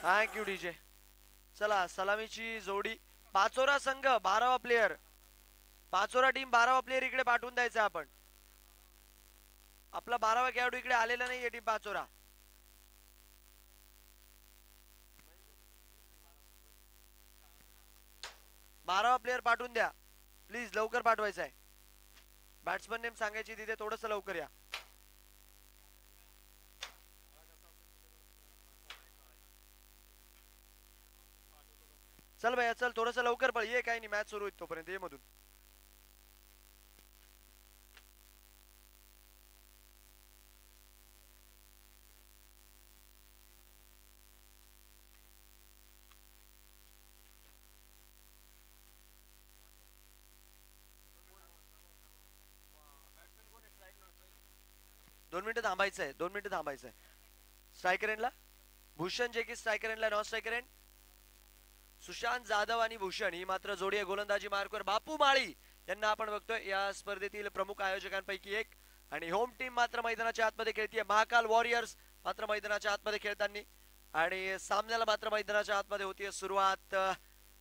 Thank you DJ. चला सलामीची जोडी पाचोरा संघ 12वा प्लेयर. पाचोरा टीम 12वा प्लेयर इकडे पाठवून द्यायचा आपण. आपला 12वा खेळाडू इकडे आलेला नाहीये टीम पाचोरा. 12वा प्लेयर पाठवून द्या प्लीज. लवकर पाठवायचा आहे. बॅट्समन नेम सांगायची तिथे थोडस लवकर या. चल भैया चल थोडस लवकर पळ. ये काही नाही मॅच सुरू होईल तोपर्यंत ये मधून. 2 मिनिटं थांबायचं आहे. 2 मिनिटं थांबायचं आहे. स्ट्रायकर एंडला भूषण जे की स्ट्रायकर एंडला non striker end Sushant Jadhav आणि भूषण ही मात्र जोडी आहे गोलंदाजी मार्कवर. बापू माळी यांना आपण बघतोय या स्पर्धेतील प्रमुख आयोजकांपैकी एक. आणि होम टीम मात्र मैदानाच्या आतमध्ये खेळतीये. महाकाल वॉरियर्स मात्र मैदानाच्या आतमध्ये खेळताना आणि सामन्याला मात्र मैदानाच्या आतमध्ये होतीये सुरुवात.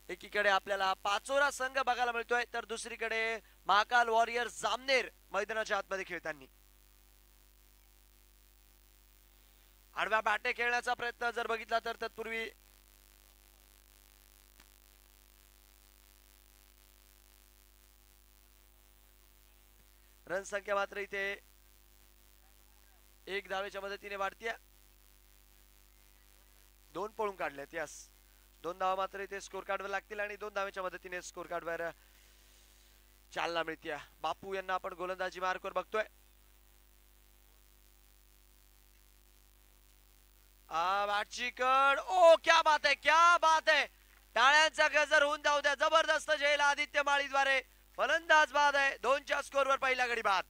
एकीकडे आपल्याला पाचोरा संघ बघायला मिळतोय तर दुसरीकडे महाकाल वॉरियर्स जामनेर मैदानाच्या आतमध्ये खेळताना. आडव्या बॅटे खेळण्याचा प्रयत्न जर बघितला तर तत्पूर्वी रन संख्या मात्र इथे 1 धावेच्या मदतीने वाढतीये. 2 पळून काढलेत. यस 2 धावा मात्र इथे स्कोर कार्डवर लागतील आणि 2 धावेच्या मदतीने स्कोर कार्डवर चालना मिळते. बापू यांना आपण गोलंदाजी मार्कवर बघतोय. बॅटची कड. ओ क्या बात आहे क्या बात आहे. टाळ्यांचा गजर होऊन जाऊ द्या. जबरदस्त झेल आदित्य माळीद्वारे. फलंदाज बाद आहे. 2च्या स्कोरवर पहिला गडी बाद.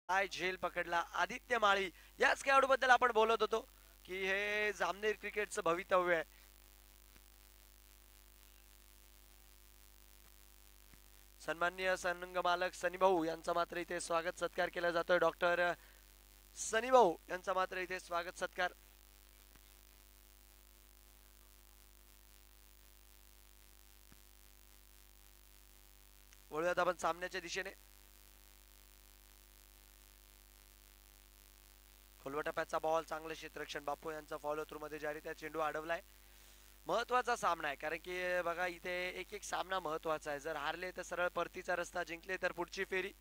काय झेल पकडला आदित्य माळी. याच खेळाडू बद्दल आपण बोलत होतो की हे जामनेर क्रिकेटचं भवितव्य आहे. सन्माननीय संघ मालक सनी भाऊ यांचा मात्र इथे स्वागत सत्कार केला जातोय. डॉक्टर सनी भाऊ यांचा मात्र इथे स्वागत सत्कार. वळूयात आपण सामन्याच्या दिशेने. खोलवा टप्प्याचा बॉल चांगलं क्षेत्ररक्षण. बापू यांचा फॉलो थ्रू मध्ये जारी. त्या चेंडू अडवलाय. महत्वाचा सामना आहे कारण की बघा इथे एक एक सामना महत्वाचा आहे. जर हारले तर सरळ परतीचा रस्ता, जिंकले तर पुढची फेरी.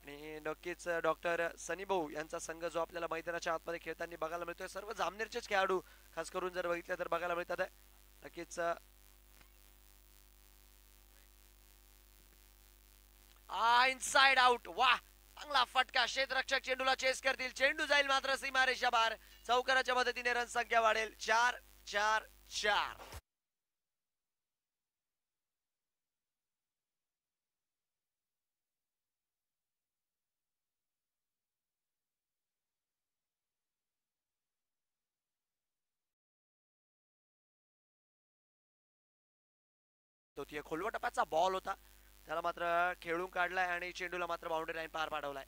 आणि नक्कीच डॉक्टर सनी भाऊ यांचा संघ जो आपल्याला मैदानाच्या आतमध्ये खेळताना बघायला मिळतोय. सर्व जामनेरचेच खेळाडू खास करून जर बघितलं तर बघायला मिळतात. नक्कीच इनसाइड आउट. वा चांगला फटका. क्षेत्ररक्षक चेंडूला चेस करतील. चेंडू जाईल मात्र सीमारेषा बाहेर. चौकाराच्या मदतीने रन संख्या वाढेल. 4-4-4. तो ती खोलवा टप्प्याचा बॉल होता. त्याला मात्र खेळून काढलाय आणि चेंडूला मात्र बाउंड्री लाईन पार पाडवलाय.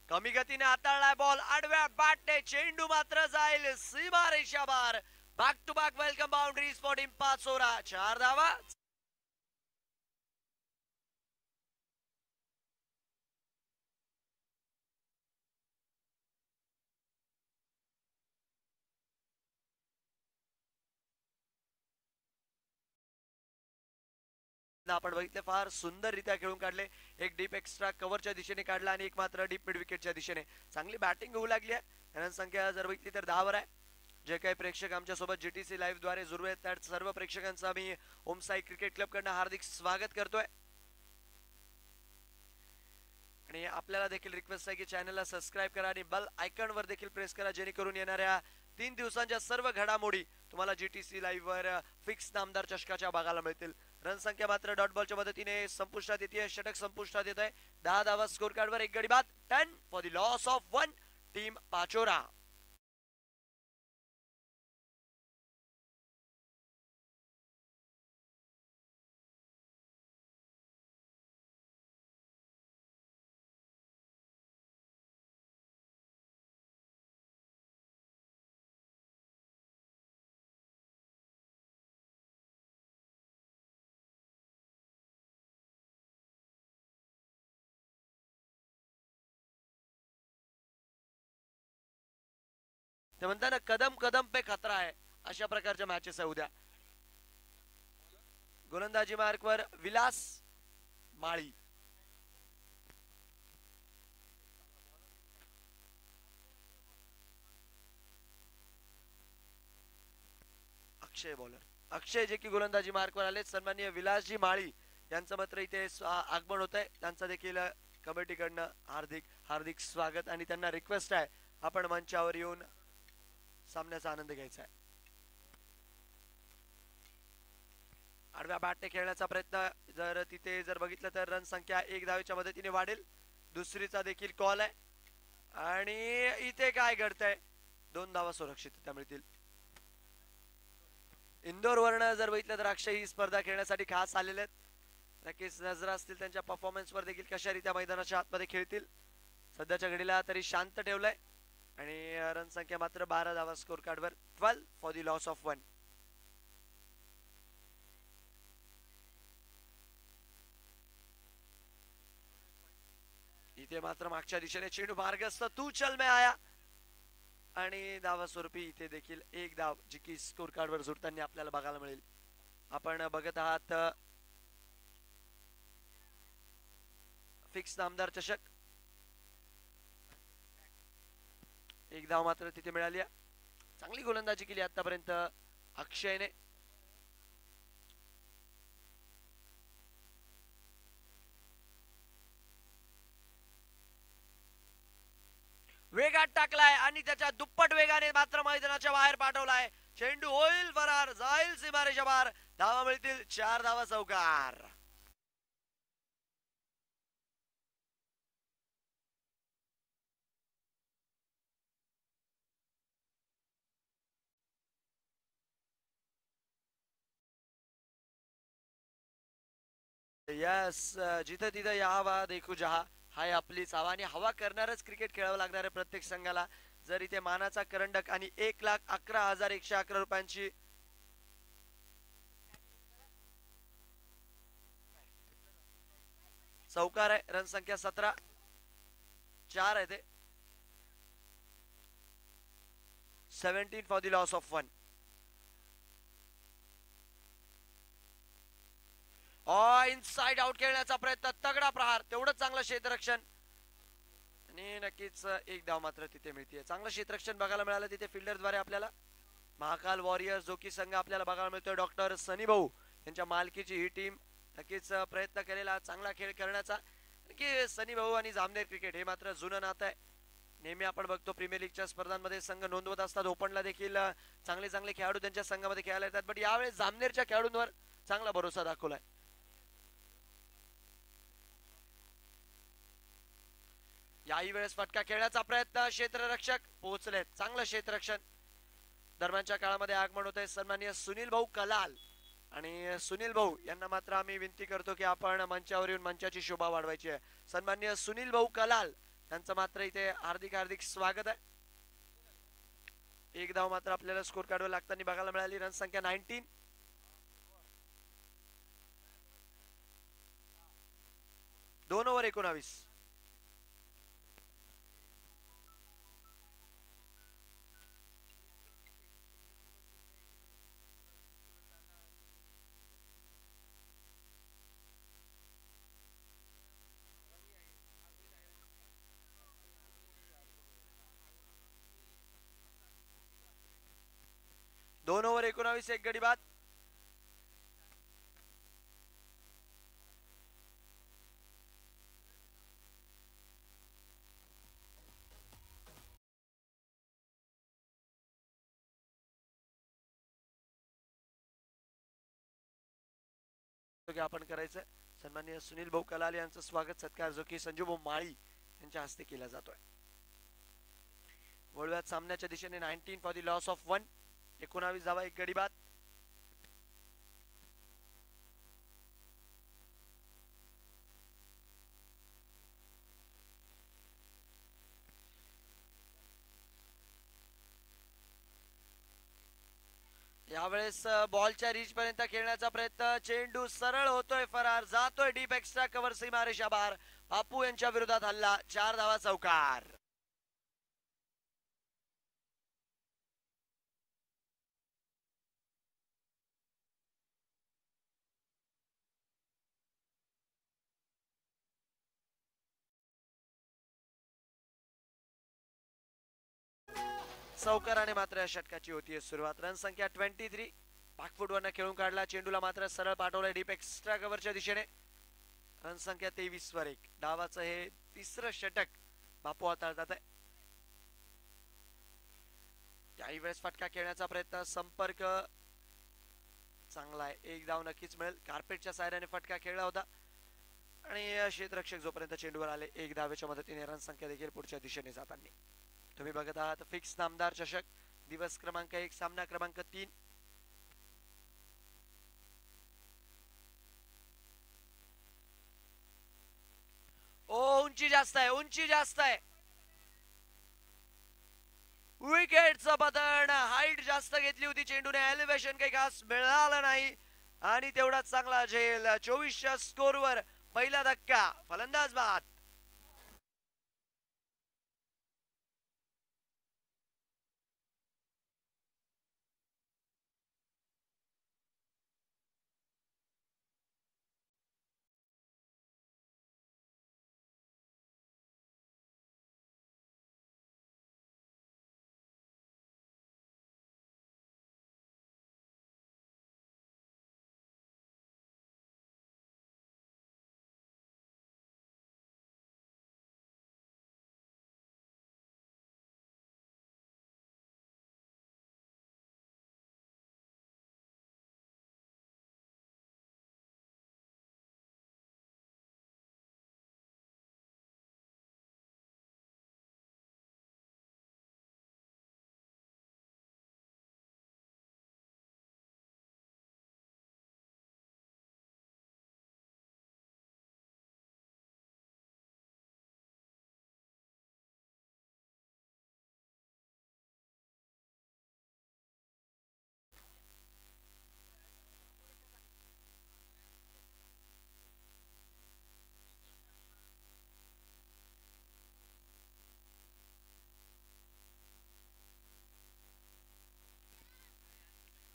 कमी गतीने हाताळलाय बॉल. आडव्या बॅटने चेंडू मात्र जाईल सीमारेषा बार. Back to back welcome boundary four team Pachora. 4 धावा. प्रयत्न आपण बघितले, फार सुंदररित्या खेळून काढले. एक डीप एक्स्ट्रा कव्हरच्या दिशेने काढला आणि एक मात्र डीप मिड विकेटच्या दिशेने. चांगली बॅटिंग होऊ लागली आहे. रन संख्या जर बघितली तर 10 वर आहे. जे काही प्रेक्षक आमच्या सोबत जीटीसी लाईव्ह द्वारे जुळले आहेत त्या सर्व प्रेक्षकांचं आम्ही ओम साई क्रिकेट क्लब कडनं हार्दिक स्वागत करतोय. आणि आपल्याला देखील रिक्वेस्ट आहे की चॅनलला सबस्क्राईब करा आणि बेल आयकॉन वर देखील प्रेस करा, जेणेकरून येणाऱ्या 3 दिवसांच्या सर्व घडामोडी तुम्हाला जीटीसी लाईव्ह वर फिक्स नामदार चषकाच्या बघायला मिळतील. रन संख्या मात्र डॉट बॉलच्या मदतीने संपुष्टात येते. षटक संपुष्टात येत आहे. 10 धावा स्कोर कार्ड वर, एक गडी बाद. 10 for the loss of 1 team Pachora. ते म्हणतात ना, कदम कदम पे खतरा आहे, अशा प्रकारच्या मॅचेस आहे उद्या. गोलंदाजी मार्कवर विलास माळी. अक्षय बॉलर, अक्षय जे की गोलंदाजी मार्कवर आले. सन्माननीय विलासजी माळी यांचं मात्र इथे आगमन होत आहे. त्यांचं देखील कमिटीकडनं हार्दिक हार्दिक स्वागत आणि त्यांना रिक्वेस्ट आहे आपण मंचावर येऊन सामन्याचा आनंद घ्यायचा आहे. आडव्या बॅटने खेळण्याचा प्रयत्न जर तिथे जर बघितलं तर रन संख्या 1 धावेच्या मदतीने वाढेल. दुसरीचा देखील कॉल आहे आणि इथे काय घडतंय, 2 धावा सुरक्षितरित्या मिळतील. इंदोर वर्ण जर बघितलं तर अक्षय ही स्पर्धा खेळण्यासाठी खास आलेले आहेत. नक्कीच नजर असतील त्यांच्या परफॉर्मन्स वर देखील, कशारित्या मैदानाच्या आतमध्ये खेळतील. सध्याच्या घडीला तरी शांत ठेवलंय आणि रन संख्या मात्र 12 धावा स्कोर कार्ड वर. 12 फॉर द लॉस ऑफ 1. इथे मात्र मागच्या दिशेने चेंडू मार्गस्थ, तू चल में आया आणि धावा स्वरूपी इथे देखील एक धाव जी की स्कोर कार्ड वर जुळताना आपल्याला बघायला मिळेल. आपण बघत आहात फिक्स नामदार चषक. एक धाव मात्र तिथे मिळाली. चांगली गोलंदाजी केली आतापर्यंत अक्षयने. वेगात टाकलाय आणि त्याच्या दुप्पट वेगाने मात्र मैदानाच्या बाहेर पाठवलाय. चेंडू होईल फरार, जाईल सीमारेषा बाहेर. धावा मिळतील 4 धावा चौकार. यस, जिथं तिथं या हवा देखू जहा, हाय आपलीच हवा आणि हवा करणारच क्रिकेट खेळावं लागणार आहे प्रत्येक संघाला. जर इथे मानाचा करंडक आणि 1,11,111 रुपयांची चौकार आहे. रन संख्या 17, 4 आहे ते. 17 for the loss of 1. Inside out खेळण्याचा प्रयत्न, तगडा प्रहार, तेवढंच चांगलं क्षेत्ररक्षण आणि नक्कीच एक धाव मात्र तिथे मिळते. चांगलं क्षेत्ररक्षण बघायला मिळालं तिथे फिल्डरद्वारे आपल्याला. महाकाल वॉरियर्स जो की संघ आपल्याला बघायला मिळतोय डॉक्टर सनी भाऊ यांच्या मालकीची ही टीम नक्कीच प्रयत्न केलेला चांगला खेळ करण्याचा. की सनी भाऊ आणि जामनेर क्रिकेट हे मात्र जुनं नातं आहे. नेहमी आपण बघतो प्रीमियर लीगच्या स्पर्धांमध्ये संघ नोंदवत असतात. ओपनला देखील चांगले चांगले खेळाडू त्यांच्या संघामध्ये खेळायला येतात, बट यावेळेस जामनेरच्या खेळाडूंवर चांगला भरोसा दाखवलाय. याही वेळेस फटका खेळण्याचा प्रयत्न, क्षेत्ररक्षक पोहोचलेत, चांगलं क्षेत्ररक्षण. दरम्यानच्या काळामध्ये आगमन होत आहे सन्माननीय सुनील भाऊ कलाल आणि सुनील भाऊ यांना मात्र आम्ही विनंती करतो की आपण मंचावर येऊन मंचाची शोभा वाढवायची आहे. सन्माननीय सुनील भाऊ कलाल यांचं मात्र इथे हार्दिक हार्दिक स्वागत आहे. एक धाव मात्र आपल्याला स्कोर कार्डवर लागताना बघायला मिळाली. रन संख्या 19. 2 ओव्हर 19. 2 ओव्हर 19 एक गडी बाद. आपण करायचं. सन्माननीय सुनील भाऊ कलाल यांचं स्वागत सत्कार जो की संजू भाऊ माळी यांच्या हस्ते केला जातोय. वळव्यात सामन्याच्या दिशेने 19 फॉर द लॉस ऑफ 1. 19 धावा एक गडी बाद. यावेळेस बॉलच्या रीच पर्यंत खेळण्याचा प्रयत्न. चेंडू सरळ होतोय फरार, जातोय डीप एक्स्ट्रा कव्हर सीमारेषा बाहेर. बापू यांच्या विरोधात हल्ला. 4 धावा चौकार. चौकाराने मात्र या षटकाची होतीये सुरुवात. रन संख्या 23. पाकफुट वरनं खेळून काढला. चेंडूला मात्र सरळ पाठवलाय डीप एक्स्ट्रा कव्हरच्या दिशेने. रन संख्या 23 वर 1. डावाचं हे तिसरं षटक बापू हाताळतात आहे. काही वेळेस फटका खेळण्याचा प्रयत्न. संपर्क चांगला आहे. एक धाव नक्कीच मिळेल. कार्पेटच्या सायऱ्याने फटका खेळला होता आणि क्षेत्ररक्षक जोपर्यंत चेंडूवर आले 1 धावेच्या मदतीने रन संख्या देखील पुढच्या दिशेने जाताना. तुम्ही बघत आहात फिक्स नामदार चषक, दिवस क्रमांक 1, सामना क्रमांक 3. उंची जास्त आहे, उंची जास्त आहे. विकेटचं पतन. हाईट जास्त घेतली होती चेंडूने, एलिव्हेशन काही खास मिळालं नाही आणि तेवढाच चांगला झेल. 24च्या स्कोरवर पहिला धक्का. फलंदाज बाद.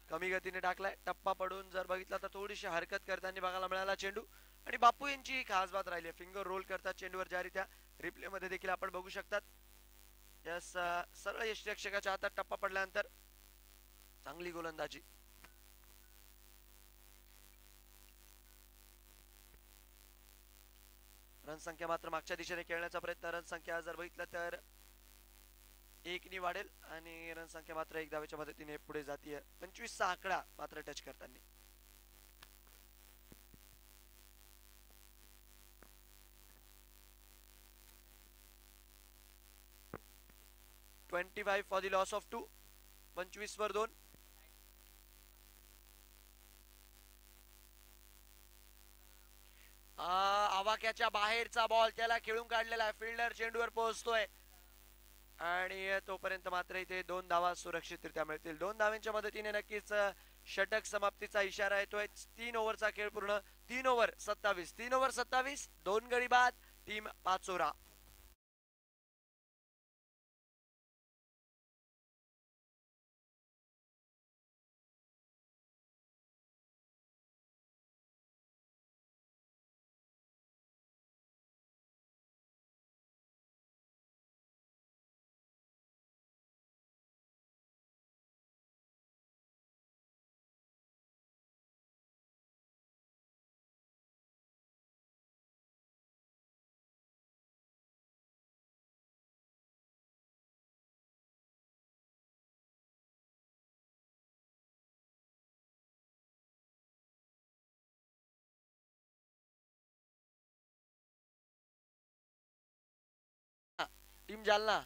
कमी गतीने टाकलाय. टप्पा पडून जर बघितला तर थोडीशी हरकत करताना बघायला मिळाला चेंडू आणि बापू यांची खास बात राहिली. फिंगर रोल करतात चेंडूवर ज्यारित्या रिप्ले मध्ये देखील आपण बघू शकतात. यस, सरळ यष्टीरक्षकाच्या हातात टप्पा पडल्यानंतर चांगली गोलंदाजी. रन संख्या मात्र मागच्या दिशेने खेळण्याचा प्रयत्न. रन संख्या जर बघितलं तर 1 नी वाढेल आणि रन संख्या मात्र 1 धावेच्या मदतीने पुढे जातीय. 25 चा आकडा मात्र टच करताना. 25 फॉर द लॉस ऑफ 2. 25 वर 2. आवाक्याच्या बाहेरचा बॉल, त्याला खेळून काढलेला आहे. फिल्डर चेंडूवर पोहोचतोय आणि तोपर्यंत मात्र इथे 2 धावा सुरक्षितरित्या मिळतील. 2 धावांच्या मदतीने नक्कीच षटक समाप्तीचा इशारा येतोय. 3 ओव्हरचा खेळ पूर्ण. 3 ओव्हर 27. 3 ओव्हर 27. 2 गडी बाद. Team Pachora. Team Jalna,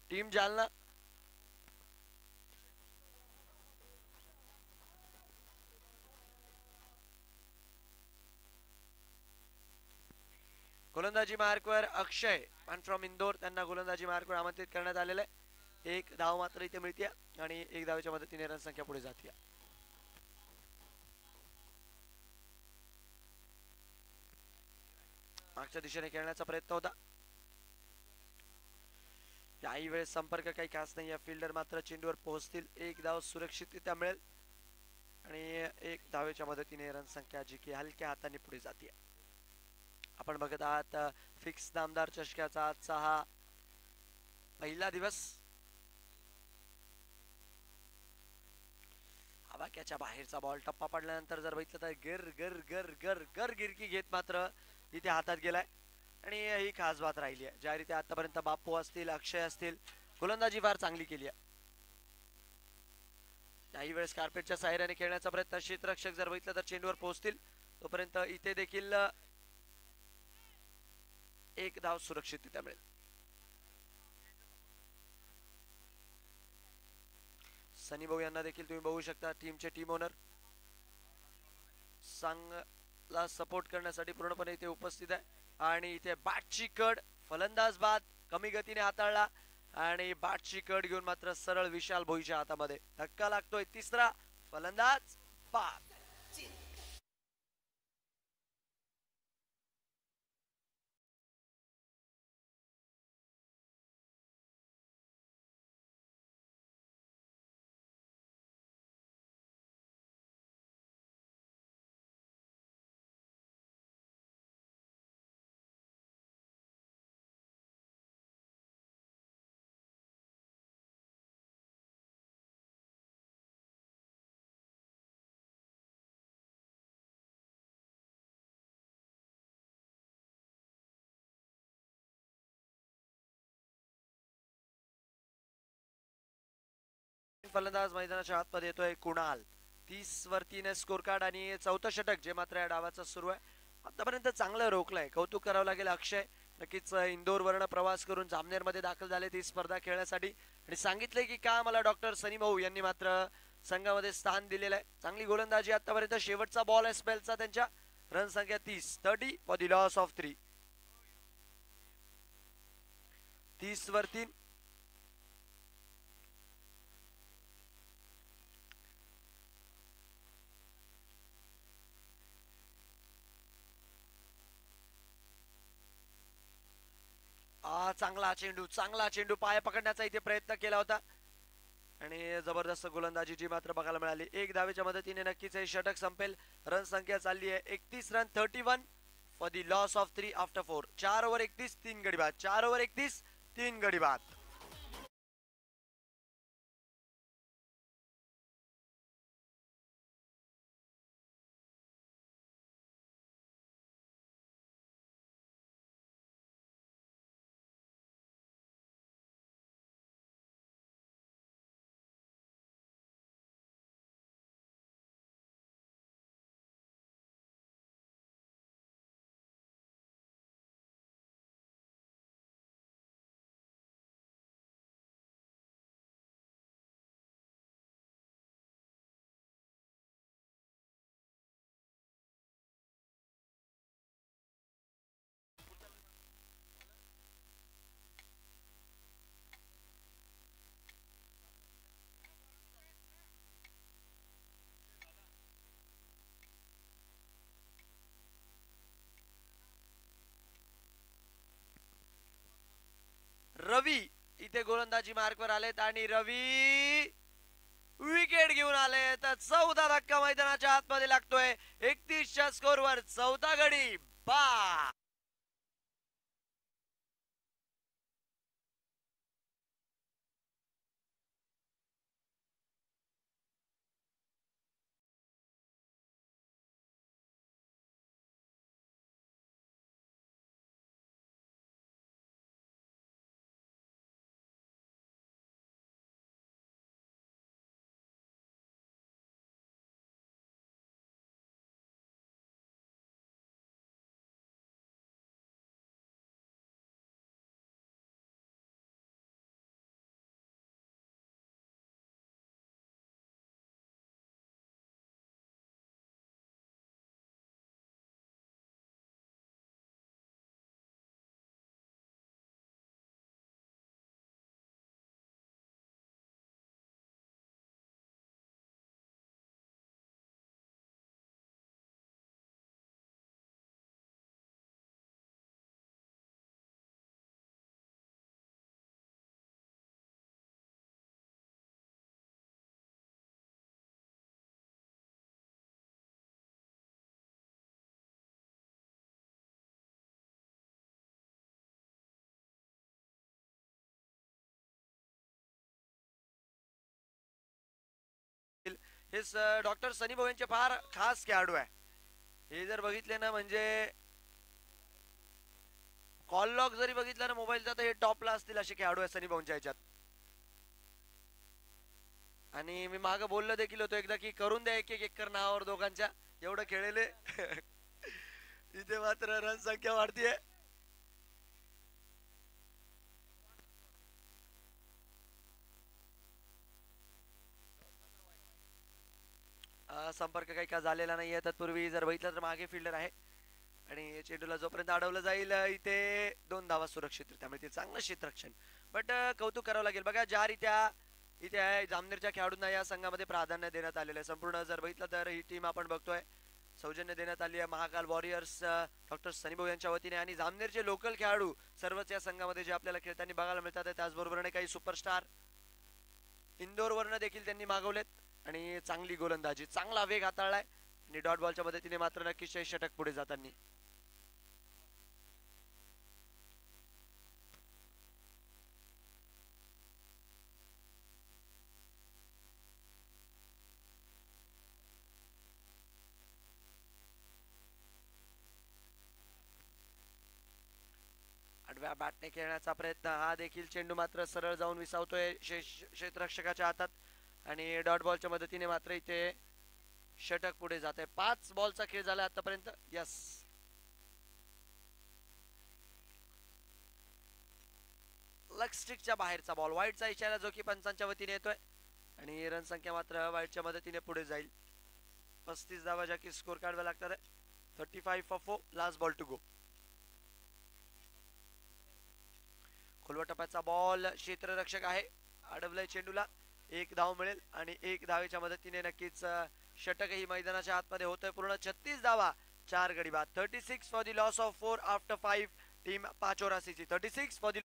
team Jalna. गोलंदाजी मार्कवर अक्षय आणि फ्रॉम इंदोर, त्यांना गोलंदाजी मार्कवर आमंत्रित करण्यात आलेलं आहे. एक धाव मात्र इथे मिळते आणि एक धावेच्या मदतीने रन संख्या पुढे जाते. मागच्या दिशेने खेळण्याचा प्रयत्न होता. याही वेळेस संपर्क काही खास नाही. फिल्डर मात्र चेंडूवर पोहोचतील. एक धाव सुरक्षितरित्या मिळेल आणि एक धावेच्या मदतीने रन संख्या जी की हलक्या हाताने पुढे जाते. आपण बघत आहात फिक्स नामदार चषकाचा आजचा हा पहिला दिवस. आवाक्याच्या बाहेरचा बॉल टप्पा पडल्यानंतर जर बघितलं तर गर गर गर गर गर गिरकी घेत मात्र इथे हातात गेलाय आणि ही खास बात राहिली आहे. ज्या रीती आतापर्यंत बापू असतील, अक्षय असतील, गोलंदाजी फार चांगली केली आहे. काही वेळेस कार्पेटच्या साह्याने खेळण्याचा प्रयत्न. क्षेत्ररक्षक जर बघितलं तर चेंडूवर पोहोचतील. तोपर्यंत इथे देखील एक धाव सुरक्षितरित्या मिळेल. सनी भाऊ यांना देखील तुम्ही बघू शकता, टीमचे टीम ओनर चांगला सपोर्ट करण्यासाठी पूर्णपणे इथे उपस्थित आहे. आणि इथे बॅटची कड, फलंदाज बाद कमी गतीने हाताळला आणि बॅटची कड घेऊन मात्र सरळ विशाल भोईच्या हातामध्ये धक्का लागतोय. तिसरा फलंदाज बाद. फलंदाज मैदानाच्या आतमध्ये येतोय कुणाल. 30 वरतीने स्कोर कार्ड आणि चौथं षटक जे मात्र या डावाचं सुरू आहे. आतापर्यंत चांगलं रोखलंय, कौतुक करावं लागेल अक्षय. नक्कीच इंदोर वर्ण प्रवास करून जामनेर मध्ये दाखल झाले ती स्पर्धा खेळण्यासाठी आणि सांगितलंय की का मला डॉक्टर सनी भाऊ यांनी मात्र संघामध्ये स्थान दिलेलं आहे. चांगली गोलंदाजी आतापर्यंत. शेवटचा बॉल आहे स्पेलचा त्यांच्या. रन संख्या 30 फॉर द लॉस ऑफ 3. 30 वर 3. चांगला चेंडू पाय पकडण्याचा इथे प्रयत्न केला होता आणि जबरदस्त गोलंदाजी जी मात्र बघायला मिळाली. एक धावेच्या मदतीने नक्कीच हे षटक संपेल. रन संख्या चालली आहे 31 run 31 for the loss of 3 after 4. 4 over 31 3 गडी बाद. 4 ओव्हर 31 3 गडी बाद. रवी इथे गोलंदाजी मार्कवर आलेत आणि रवी विकेट घेऊन आले. तर 14 धक्का मैदानाच्या आतमध्ये लागतोय. 31च्या स्कोरवर 14 गडी बाद. हे डॉक्टर सनी भाऊ यांचे फार खास खेळाडू आहे. हे जर बघितले ना म्हणजे कॉल लॉग जरी बघितला ना मोबाईलचा तर हे टॉपला असतील असे खेळाडू आहे सनी भाऊंच्या ह्याच्यात. आणि मी माग बोललो देखील होतो एकदा की करून द्या एक एक एकर नावावर दोघांच्या, एवढं खेळले. इथे मात्र रन संख्या वाढतीये. संपर्क काही का झालेला नाहीये. तत्पूर्वी जर बघितलं तर मागे फिल्डर आहे आणि चेंडूला जोपर्यंत अडवलं जाईल इथे 2 धावा सुरक्षित, त्यामुळे ते चांगलं क्षेत्ररक्षण. बट कौतुक करावं लागेल बघा ज्या रीत्या इथे आहे जामनेरच्या खेळाडूंना या संघामध्ये प्राधान्य देण्यात आलेलं आहे. संपूर्ण जर बघितलं तर ही टीम आपण बघतोय सौजन्य देण्यात आली आहे महाकाल वॉरियर्स डॉक्टर सनीभाऊ यांच्या वतीने, आणि जामनेरचे लोकल खेळाडू सर्वच या संघामध्ये जे आपल्याला खेळताना बघायला मिळतात. त्याचबरोबर काही सुपरस्टार इंदोरवरनं देखील त्यांनी मागवलेत आणि चांगली गोलंदाजी, चांगला वेग हाताळलाय आणि डॉट बॉलच्या मदतीने मात्र नक्कीच षटक पुढे जाताना. आडव्या बॅटने खेळण्याचा प्रयत्न, हा देखील चेंडू मात्र सरळ जाऊन विसावतोय क्षेत्ररक्षकाच्या हातात आणि डॉट बॉलच्या मदतीने मात्र इथे षटक पुढे जात आहे. 5 बॉलचा खेळ झाला आतापर्यंत. यस, लेग स्टिकच्या बाहेरचा बॉल, वाईटचा इशारा जो की पंचांच्या वतीने येतोय आणि रन संख्या मात्र वाईटच्या मदतीने पुढे जाईल. 35 धावा ज्या की स्कोर काढावा लागतात. 35 for 4, last ball to go. खोलवा टप्प्याचा बॉल, क्षेत्ररक्षक आहे, अडवलंय चेंडूला. 1 धाव मिळेल आणि 1 धावेच्या मदतीने नक्कीच षटकही मैदानाच्या आतमध्ये होतोय. पूर्ण 36 धावा, 4 गडी बाद. 36 for the loss of 4 after 5. Team पाचोरासीची 36 फॉर द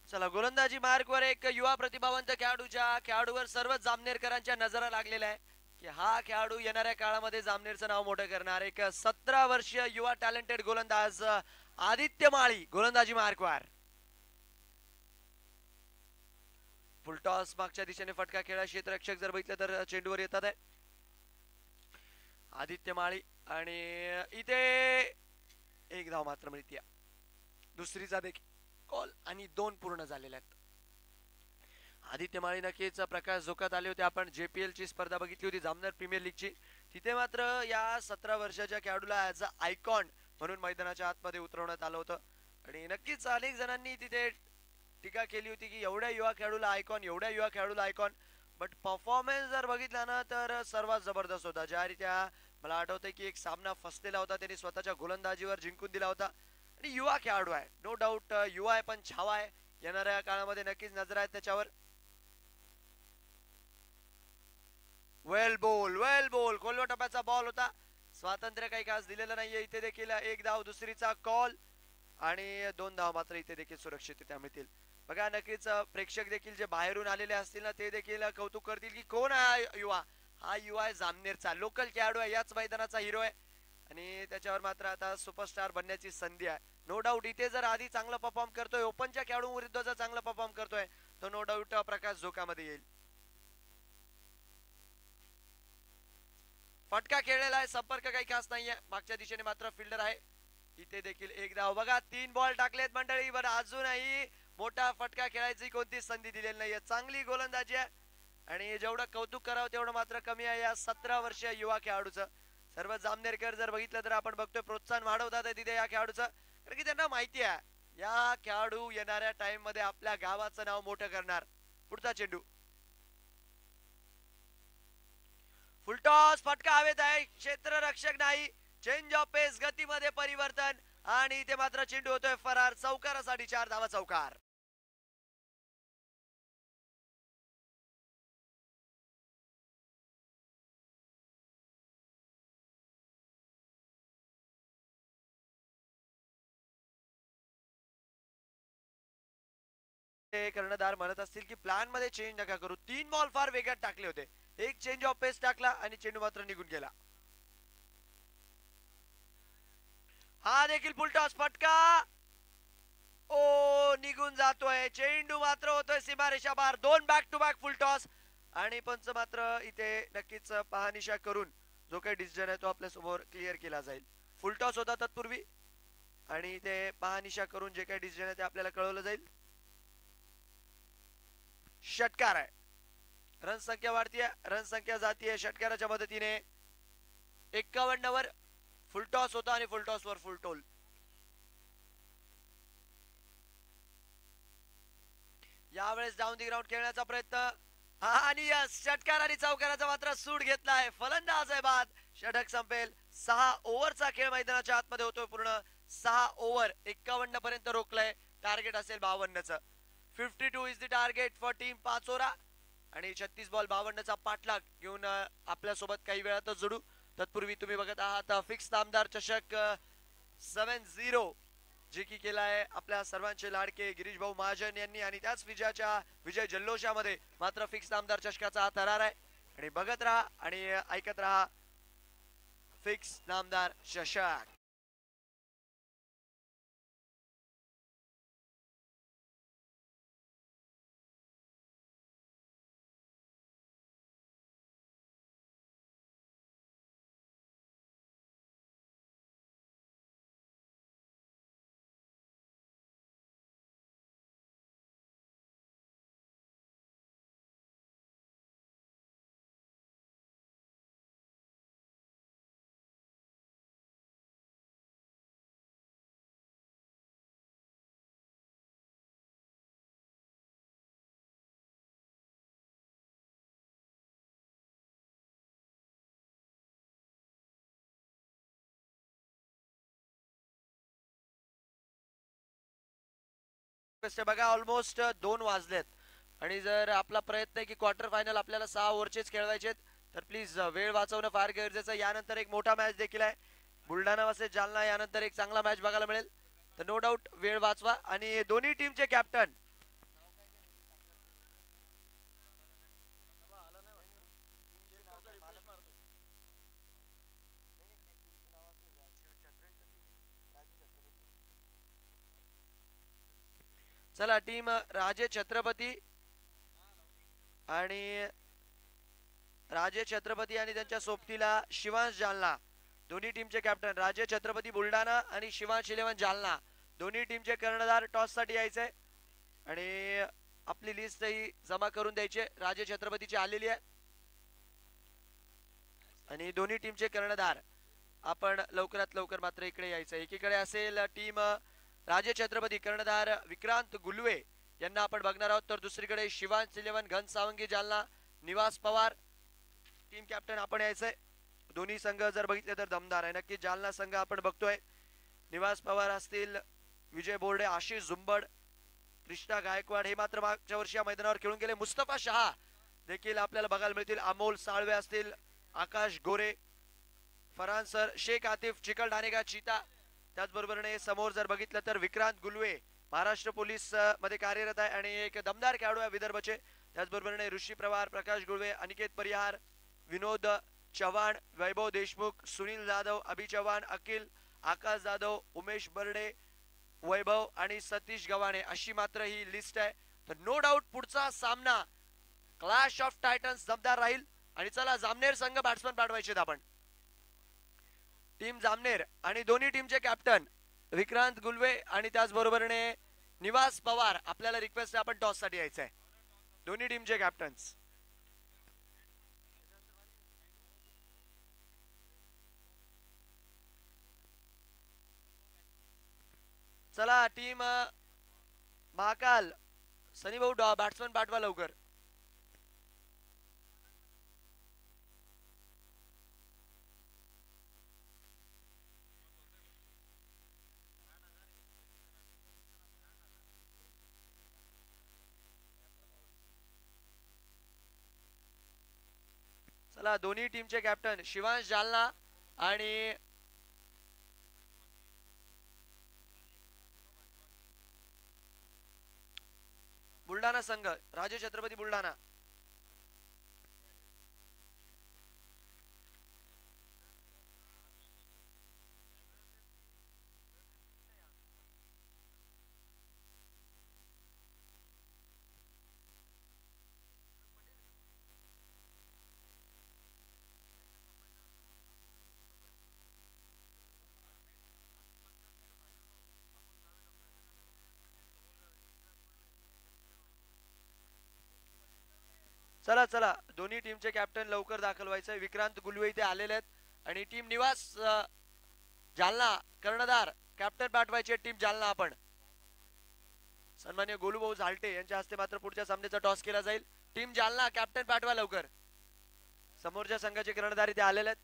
चला गोलंदाजी मार्गवर एक युवा प्रतिभावंत खेळाडूवर सर्वच जामनेरकरांच्या नजरा लागलेल्या आहे की हा खेळाडू येणाऱ्या काळामध्ये जामनेरचं नाव मोठं करणार. एक 17 वर्षीय युवा टॅलेंटेड गोलंदाज आदित्य माळी गोलंदाजी मार्गवर. फुलटॉस मागच्या दिशेने फटका खेळा. क्षेत्ररक्षक जर बघितलं तर चेंडूवर येतात आहे आदित्य माळी आणि इथे 1 धाव मात्र मिळते. दुसरीचा देखील कॉल आणि 2 पूर्ण झालेले आहेत. आदित्य माळी नक्कीच प्रकाश झोकात आले होते. आपण JPL ची स्पर्धा बघितली होती जामनेर प्रीमियर लीगची, तिथे मात्र या 17 वर्षाच्या खेळाडूला ॲज अ आयकॉन म्हणून मैदानाच्या आतमध्ये उतरवण्यात आलं होतं आणि नक्कीच अनेक जणांनी तिथे टीका केली होती की एवढ्या युवा खेळाडूला आयकॉन, एवढ्या युवा खेळाडूला आयकॉन. बट परफॉर्मन्स जर बघितला ना तर सर्वात जबरदस्त होता. ज्या रीत्या मला आठवतंय की एक सामना फसलेला होता, त्यांनी स्वतःच्या गोलंदाजीवर जिंकून दिला होता आणि युवा खेळाडू आहे, नो डाऊट युवा आहे पण छावा आहे. येणाऱ्या काळामध्ये नक्कीच नजर आहेत त्याच्यावर. वेल बोल खोलवा टप्प्याचा बॉल होता. स्वातंत्र्य काही खास दिलेलं नाहीये. इथे देखील 1 धाव, दुसरीचा कॉल आणि 2 धाव मात्र इथे देखील सुरक्षितरित्या मिळतील. बघा नक्कीच प्रेक्षक देखील जे बाहेरून आलेले असतील ना ते देखील कौतुक करतील की कोण आहे युवा. हा युवा आहे जामनेरचा, लोकल खेळाडू आहे, याच मैदानाचा हिरो आहे आणि त्याच्यावर मात्र आता सुपरस्टार बनण्याची संधी आहे. नो डाऊट इथे जर आधी चांगला परफॉर्म करतोय, ओपनच्या खेळाडू विरुद्ध जर चांगला परफॉर्म करतोय तो नो डाऊट प्रकाश झोकामध्ये येईल. फटका खेळलेला आहे, संपर्क काही खास नाहीये. मागच्या दिशेने मात्र फिल्डर आहे. इथे देखील 1 धाव. बघा 3 बॉल टाकलेत मंडळी, बरं अजूनही मोठा फटका खेळायची कोणती संधी दिलेली नाहीये. चांगली गोलंदाजी आहे आणि जेवढं कौतुक करावं तेवढं मात्र कमी आहे या 17 वर्षीय युवा खेळाडूचं. सर्व जामनेरकर जर बघितलं तर आपण बघतोय प्रोत्साहन वाढवतात तिथे या खेळाडूचं, कारण की त्यांना माहिती आहे या खेळाडू येणाऱ्या टाइम मध्ये आपल्या गावाचं नाव मोठं करणार. पुढचा चेंडू फुलटॉस फटका हवेत आहे, क्षेत्ररक्षक नाही. चेंज ऑफ पेस, गतीमध्ये परिवर्तन आणि इथे मात्र चेंडू होतोय फरार. चौकारासाठी 4 धावा चौकार. कर्णधार म्हणत असतील की प्लॅन मध्ये चेंज नका करू. 3 बॉल फार वेगात टाकले होते. एक चेंज ऑफ पेस टाकला आणि चेंडू मात्र निघून गेला. हा देखील फुलटॉस फटका ओ निघून जातोय. चेंडू मात्र होतोय सीमारेषा बाहेर. 2 बॅक टू बॅक फुलटॉस आणि पंच मात्र इथे नक्कीच पाहनिशा करून जो काही डिसिजन आहे तो आपल्या समोर क्लिअर केला जाईल. फुलटॉस होता तत्पूर्वी आणि इथे पाहनिशा करून जे काही डिसिजन आहे ते आपल्याला कळवलं जाईल. षटकार आहे. रन संख्या वाढतीये, रन संख्या जातीये षटकाराच्या मदतीने. 51 वर फुलटॉस होता आणि फुलटॉस वर फुलटोल. यावेळेस डाऊन दी ग्राउंड खेळण्याचा प्रयत्न आणि षटकार आणि चौकाराचा मात्र सूट घेतलाय. फलंदाज आहे बाद. षटक संपेल. 6 ओव्हरचा खेळ मैदानाच्या आतमध्ये होतोय पूर्ण. 6 ओव्हर 51 पर्यंत रोखलाय. टार्गेट असेल 52चं. 52 is the target for team Pachora आणि 36 बॉल 52चा पाठलाग घेऊन आपल्यासोबत काही वेळातच जोडू. तत्पूर्वी तुम्ही बघत आहात फिक्स नामदार चषक 7-0 जे की केला आहे आपल्या सर्वांचे लाडके गिरीश भाऊ महाजन यांनी आणि त्याच विजयाच्या विजय जल्लोषामध्ये मात्र फिक्स नामदार चषकाचा हा थरार आहे. आणि बघत राहा आणि ऐकत राहा फिक्स नामदार चषक. बघा ऑलमोस्ट 2 वाजलेत आणि जर आपला प्रयत्न आहे की क्वार्टर फायनल आपल्याला 6 ओव्हरचेच खेळवायचे तर प्लीज वेळ वाचवणं फार गरजेचं. यानंतर एक मोठा मॅच देखील आहे बुलढाणा वर्सेस जालना. यानंतर एक चांगला मॅच बघायला मिळेल तर नो डाऊट वेळ वाचवा. आणि दोन्ही टीमचे कॅप्टन चला टीम राजे छत्रपती आणि राजे छत्रपती आणि त्यांच्या सोबतीला शिवांश जालना. दोन्ही टीमचे कॅप्टन राजे छत्रपती बुलढाणा आणि शिवांश इलेव्हन जालना. दोन्ही टीमचे कर्णधार टॉस साठी यायचे आणि आपली लिस्ट ही जमा करून द्यायची. राजे छत्रपतीची आलेली आहे आणि दोन्ही टीमचे कर्णधार आपण लवकरात लवकर मात्र इकडे यायचं. एकीकडे असेल टीम राजे छत्रपती कर्णधार विक्रांत गुलवे यांना आपण बघणार आहोत तर दुसरीकडे शिवांश इलेव्हन घनसावंगी जालना निवास पवार टीम कॅप्टन आपण यायचंय. दोन्ही संघ जर बघितले तर दमदार आहे. नक्की जालना संघ आपण बघतोय. निवास पवार असतील, विजय बोर्डे, आशिष झुंबड, कृष्णा गायकवाड हे मात्र मागच्या वर्षी या मैदानावर खेळून गेले. मुस्तफा शहा देखील आपल्याला बघायला मिळतील. अमोल साळवे असतील, आकाश गोरे, फरहान सर, शेख आतिफ, चिकलठाणेगा चीता. त्याचबरोबरने समोर जर बघितलं तर विक्रांत गुलवे महाराष्ट्र पोलीस मध्ये कार्यरत आहे आणि एक दमदार खेळाडू आहे विदर्भचे. त्याचबरोबरने ऋषी प्रवार, प्रकाश गुळवे, अनिकेत परिहार, विनोद चव्हाण, वैभव देशमुख, सुनील जाधव, अभि चव्हाण, अखिल, आकाश जाधव, उमेश बर्डे, वैभव आणि सतीश गव्हाणे अशी मात्र ही लिस्ट आहे. तर नो डाऊट पुढचा सामना क्लॅश ऑफ टायटन्स दमदार राहील. आणि चला जामनेर संघ बॅट्समन पाठवायचे आपण. टीम जामनेर आणि दोन्ही टीमचे कॅप्टन विक्रांत गुलवे आणि त्याचबरोबरने निवास पवार आपल्याला रिक्वेस्ट आहे आपण टॉस साठी यायचं आहे. दोन्ही टीमचे कॅप्टन्स चला. टीम महाकाल सनी भाऊ बॅट्समन पाठवा लवकर. चला दोन्ही टीमचे कॅप्टन शिवांश जालना आणि बुलढाणा संघ, राजे छत्रपती बुलढाणा. चला चला दोन्ही टीमचे कॅप्टन लवकर दाखल व्हायचंय. विक्रांत गुलवे इथे आलेले आहेत आणि टीम निवास जालना कर्णधार कॅप्टन पाठवायचे टीम जालना. आपण सन्मान्य गोलूभाऊ झालटे यांच्या हस्ते मात्र पुढच्या सामन्याचा टॉस केला जाईल. टीम जालना कॅप्टन पाठवा लवकर. समोरच्या संघाचे कर्णधार इथे आलेले आहेत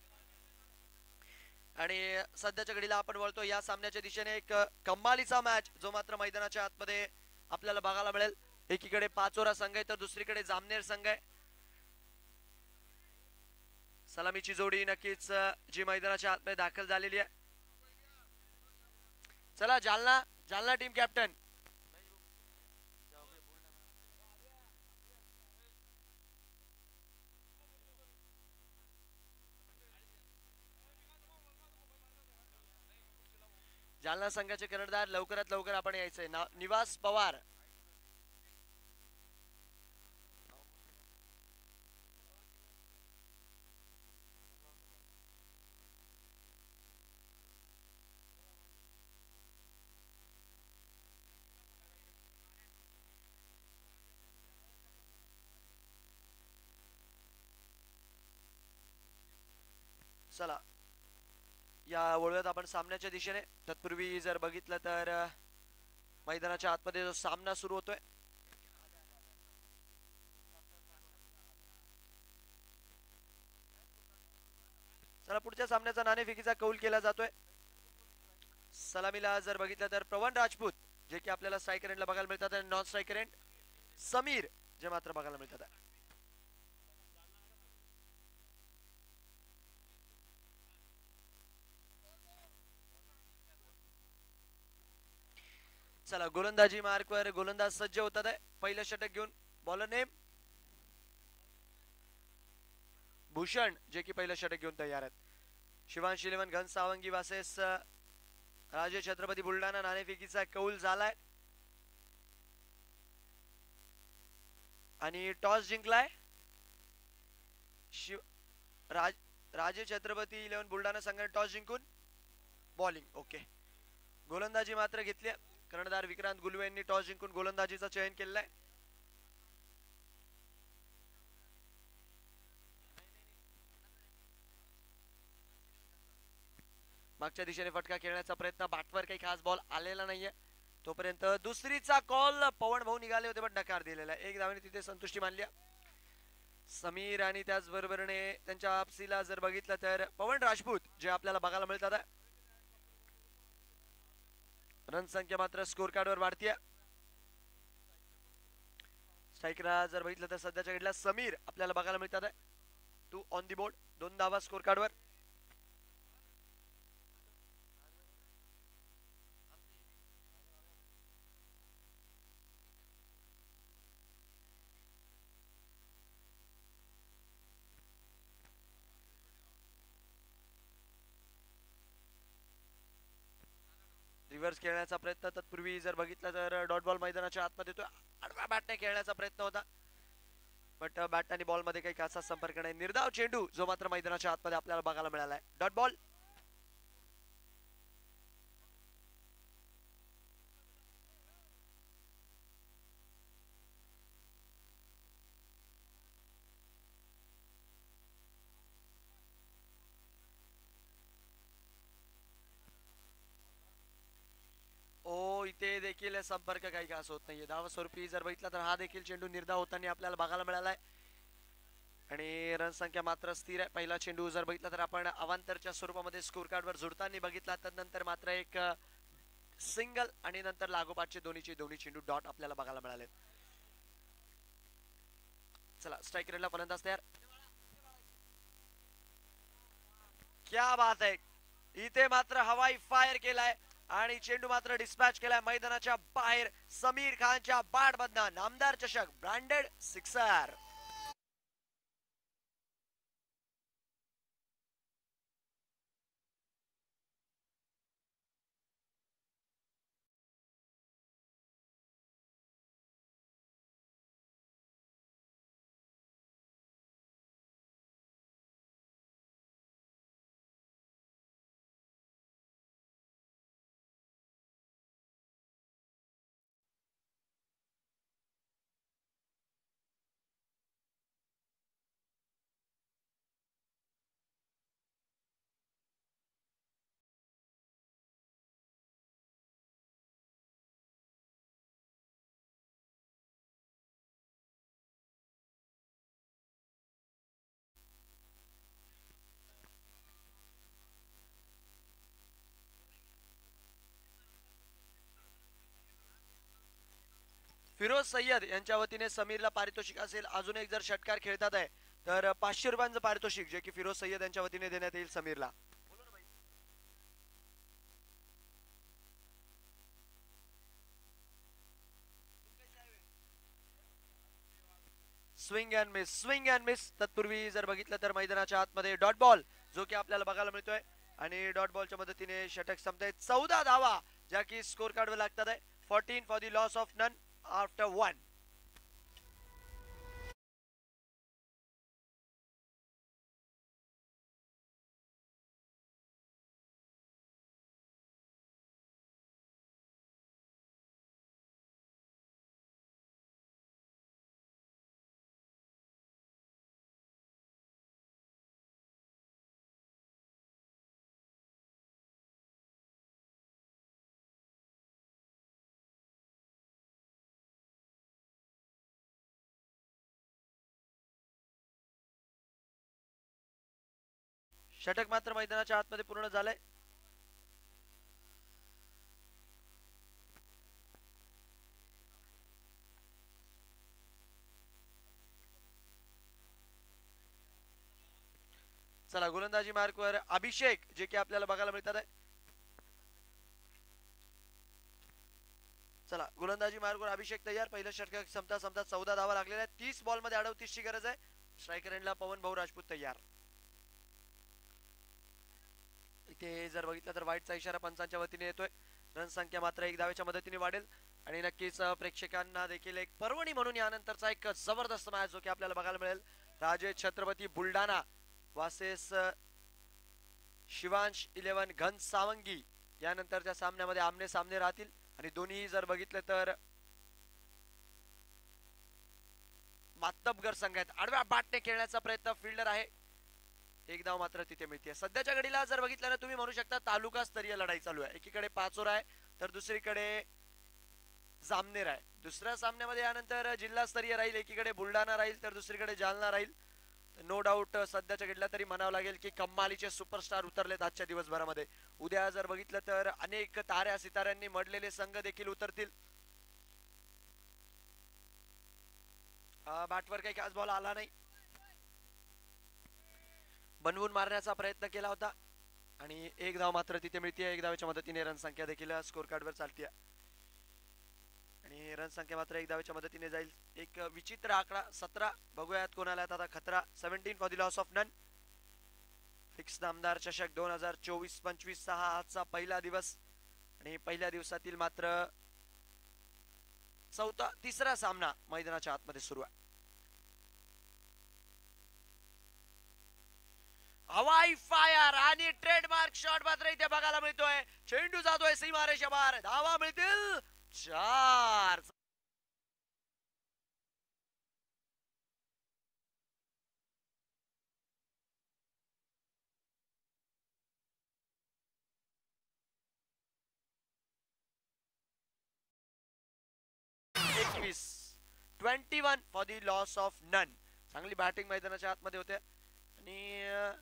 आणि सध्याच्या घडीला आपण वळतो या सामन्याच्या दिशेने. एक कमालीचा मॅच जो मात्र मैदानाच्या आतमध्ये आपल्याला बघायला मिळेल. एकीकडे पाचोरा संघ आहे तर दुसरीकडे जामनेर संघ आहे. सलामीची जोडी नक्कीच जी मैदानाच्या आतमध्ये दाखल झालेली आहे. चला जालना, जालना टीम कॅप्टन. जालना संघाचे कर्णधार लवकरात लवकर आपण यायचंय. निवास पवार. चला या वळूयात आपण सामन्याच्या दिशेने. तत्पूर्वी जर बघितलं तर मैदानाच्या आतमध्ये जो सामना सुरू होतोय चला पुढच्या सामन्याचा नाणेफेकीचा कौल केला जातोय. सलामीला जर बघितलं तर पवन राजपूत जे की आपल्याला स्ट्रायकर एंडला बघायला मिळतात आणि नॉन स्ट्रायकर एंड समीर जे मात्र बघायला मिळतात. चला गोलंदाजी मार्कवर गोलंदाज सज्ज होतात आहे. पहिलं षटक घेऊन बॉलर नेम भूषण जे की पहिलं षटक घेऊन तयार आहेत. शिवांश इलेवन घन सावंगी वासेस राजे छत्रपती बुलढाणा. नाणेफेकीचा कौल झालाय आणि टॉस जिंकलाय राजे छत्रपती इलेवन बुलढाणा संघाने टॉस जिंकून बॉलिंग. ओके गोलंदाजी मात्र घेतली. कर्णधार विक्रांत गुलवे यांनी टॉस जिंकून गोलंदाजीचा चयन केलाय. मागच्या दिशेने फटका खेळण्याचा प्रयत्न, बॅटवर काही खास बॉल आलेला नाहीये तोपर्यंत. दुसरीचा कॉल पवन भाऊ निघाले होते पण नकार दिलेला. एक धावाने तिथे संतुष्टी मानली समीर आणि त्याचबरोबरने त्यांच्या आपसीला जर बघितलं तर पवन राजपूत जे आपल्याला बघायला मिळतात. रन संख्या मात्र स्कोर कार्डवर वाढतीये. स्ट्रायकरला जर बघितलं तर सध्याच्या घडीला समीर आपल्याला बघायला मिळतात. 2 ऑन दी बोर्ड, 2 धावा स्कोर कार्डवर. रिव्हर्स खेळण्याचा प्रयत्न तत्पूर्वी जर बघितलं तर डॉट बॉल मैदानाच्या आतमध्ये येतो. आडव्या बॅटने खेळण्याचा प्रयत्न होता बट बॅट आणि बॉल मध्ये काही खासा संपर्क नाही. निर्धाव चेंडू जो मात्र मैदानाच्या आतमध्ये आपल्याला बघायला मिळाला आहे. Dot ball. इथे देखील संपर्क काही खास होत नाहीये. धाव स्वरूपी जर बघितला तर हा देखील चेंडू निर्धाव होताना आपल्याला बघायला मिळालाय आणि रन संख्या मात्र स्थिर आहे. पहिला चेंडू जर बघितला तर आपण अवांतरच्या स्वरूपामध्ये स्कोर कार्डवर जोडताना बघितला तर नंतर मात्र एक सिंगल आणि नंतर लागोपाठचे दोन्ही चेंडू डॉट आपल्याला बघायला मिळाले. चला स्ट्रायकरला फलंदाज तयार. क्या बात आहे. इथे मात्र हवाई फायर केलाय आणि चेंडू मात्र डिस्पॅच केलाय मैदानाच्या बाहेर. समीर खानच्या बॅट मधनं नामदार चषक ब्रँडेड सिक्सर. फिरोज सय्यद यांच्या वतीने समीरला पारितोषिक असेल. अजून एक जर षटकार खेळतात आहे तर 500 रुपयांचं पारितोषिक जे की फिरोज सय्यद यांच्या वतीने देण्यात येईल समीरला. Swing and miss. तत्पूर्वी जर बघितलं तर मैदानाच्या आतमध्ये डॉट बॉल जो की आपल्याला बघायला मिळतोय आणि डॉट बॉलच्या मदतीने षटक संपताय. 14 धावा ज्या की स्कोर कार्डवर लागतात आहे. 14 for the loss of none after 1. षटक मात्र मैदानाच्या आतमध्ये पूर्ण झालंय. चला गोलंदाजी मार्कवर अभिषेक जे की आपल्याला बघायला मिळतात आहे. चला गोलंदाजी मार्कवर अभिषेक तयार. पहिलं षटक संपता संपता 14 धावा लागलेल्या आहेत. 30 बॉल मध्ये 38 ची गरज आहे. स्ट्रायकर एंडला पवन भाऊ राजपूत तयार. इथे जर बघितलं तर वाईटचा इशारा पंचांच्या वतीने येतोय. रन संख्या मात्र 1 धावेच्या मदतीने वाढेल आणि नक्कीच प्रेक्षकांना देखील एक पर्वणी म्हणून यानंतरचा एक जबरदस्त मॅच जो की आपल्याला बघायला मिळेल. राजे छत्रपती बुलढाणा वासेस शिवांश 11 घन सावंगी यानंतरच्या सामन्यामध्ये आमने सामने राहतील आणि दोन्ही जर बघितले तर मातबगर संघ आहेत. आडव्या बॅटने खेळण्याचा प्रयत्न फिल्डर आहे. एक धाव मात्र तिथे मिळते. सध्याच्या घडीला जर बघितलं ना तुम्ही म्हणू शकता तालुका स्तरीय लढाई चालू आहे. एकीकडे पाचोरा आहे तर दुसरीकडे जामनेर आहे. दुसऱ्या सामन्यामध्ये यानंतर जिल्हा स्तरीय राहील. एकीकडे बुलढाणा राहील तर दुसरीकडे जालना राहील. नो डाऊट सध्याच्या घडीला तरी म्हणावं लागेल की कम्मालीचे सुपरस्टार उतरलेत आजच्या दिवसभरामध्ये. उद्या जर बघितलं तर अनेक ताऱ्या सिताऱ्यांनी मडलेले संघ देखील उतरतील. बॅटवर काही खास बॉल आला नाही. बनवून मारण्याचा प्रयत्न केला होता आणि एक धाव मात्र तिथे मिळते. एक धावेच्या मदतीने रन संख्या देखील स्कोर कार्डवर चालते आणि रन संख्या मात्र एक धावेच्या मदतीने जाईल. एक विचित्र आकडा 17. बघूयात कोणाला आता खतरा. 17 for the loss of none. फिक्स नामदार चषक 2024-25 हा आजचा पहिला दिवस आणि पहिल्या दिवसातील मात्र तिसरा सामना मैदानाच्या आतमध्ये सुरू आहे. हवाई फायर आणि ट्रेडमार्क शॉट मात्र इथे बघायला मिळतोय. चेंडू जातोय सीमारेषा बाहेर. धावा मिळतील 4. एकवीस 21 for the loss of none. चांगली बॅटिंग मैदानाच्या आतमध्ये होते आणि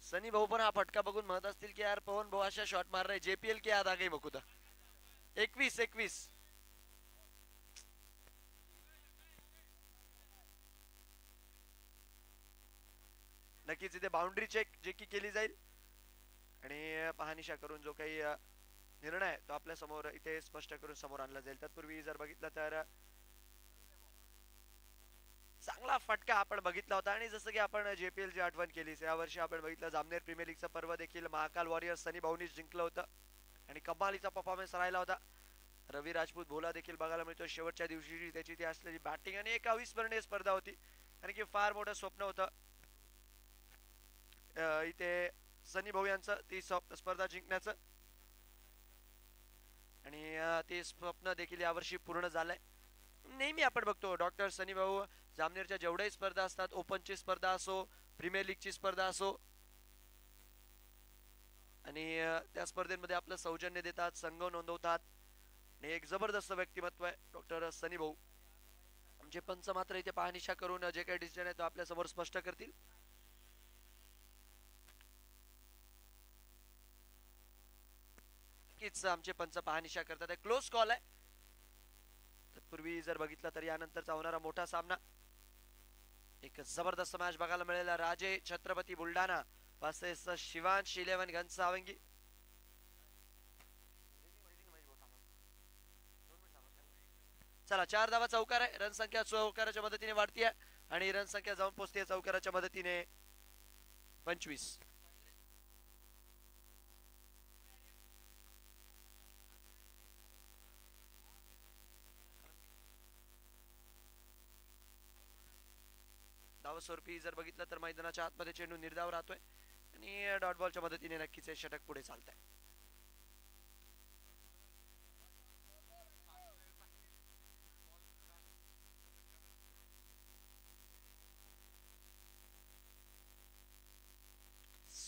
सनी भाऊ पण हा फटका बघून म्हणत असतील की यार पवन भाऊ अशा शॉट मार रहे जेपीएल की याद आ गई बकुदा. 21 नक्कीच इथे बाउंड्री चेक जे की केली जाईल आणि पाहनिशा करून जो काही निर्णय आहे तो आपल्या समोर इथे स्पष्ट करून समोर आणला जाईल. तत्पूर्वी जर बघितलं तर चांगला फटका आपण बघितला होता. आणि जसं की आपण JPL ची आठवण केली, या वर्षी आपण बघितलं जामनेर प्रीमियर लीगचं पर्व देखील महाकाल वॉरियर्स सनी भाऊनीच जिंकलं होतं आणि कमालीचा परफॉर्मन्स राहिला होता. रवी राजपूत भोला देखील बघायला मिळतो. शेवटच्या दिवशी त्याची ती असलेली बॅटिंग आणि एक अविस्मरणीय स्पर्धा होती, कारण की फार मोठं स्वप्न होतं इथे सनी भाऊ यांचं ती स्पर्धा जिंकण्याचं, आणि ते स्वप्न देखील यावर्षी पूर्ण झालंय. नेहमी आपण बघतो डॉक्टर सनी भाऊ जामनेरच्या जेवढ्याही स्पर्धा असतात, ओपनची स्पर्धा असो, प्रीमियर लीगची स्पर्धा असो, आणि त्या स्पर्धेमध्ये आपलं सौजन्य देतात, संघ नोंदवतात. आणि एक जबरदस्त व्यक्तिमत्व आहे डॉक्टर सनी भाऊ. आमचे पंच मात्र इथे पाहनिशा करून जे काही डिसिजन आहे तो आपल्या समोर स्पष्ट करतील. नक्कीच आमचे पंच पाहनिशा करतात. क्लोज कॉल आहे. तत्पूर्वी जर बघितलं तर यानंतरचा होणारा मोठा सामना, एक जबरदस्त मॅच बघायला मिळेल. राजे छत्रपती बुलढाणा वर्सेस शिवांश 11 घनसावंगी. चला, 4 धावा चौकार आहे. रन संख्या चौकाराच्या मदतीने वाढतीये आणि रन संख्या जाऊन पोहोचते चौकाराच्या मदतीने 25. धाव स्वरूपी जर बघितलं तर मैदानाच्या आतमध्ये चेंडू निर्धाव राहतोय आणि डॉट बॉलच्या मदतीने नक्कीच हे षटक पुढे चालतंय.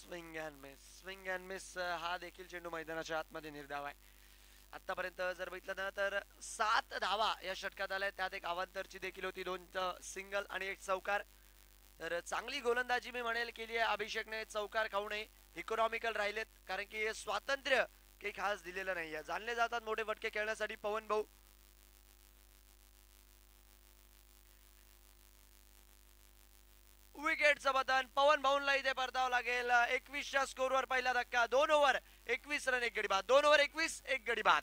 स्विंग अँड मिस हा देखील चेंडू मैदानाच्या आतमध्ये निर्धाव आहे. आतापर्यंत जर बघितलं ना तर 7 धावा या षटकात आल्या, त्यात एक अवांतरची देखील होती, 2 सिंगल आणि 1 चौकार. तर चांगली गोलंदाजी मी म्हणेल केली आहे अभिषेकने. चौकार खाऊ नये, इकॉनॉमिकल राहिलेत, कारण की स्वातंत्र्य काही खास दिलेलं नाहीये. जाणले जातात मोठे फटके खेळण्यासाठी पवन भाऊ. विकेटचं बटन पवन भाऊंला इथे परतावं लागेल. 21च्या स्कोरवर पहिला धक्का. 2 ओव्हर 21 रन 1 गडी बाद. 2 ओव्हर 21 1 गडी बाद.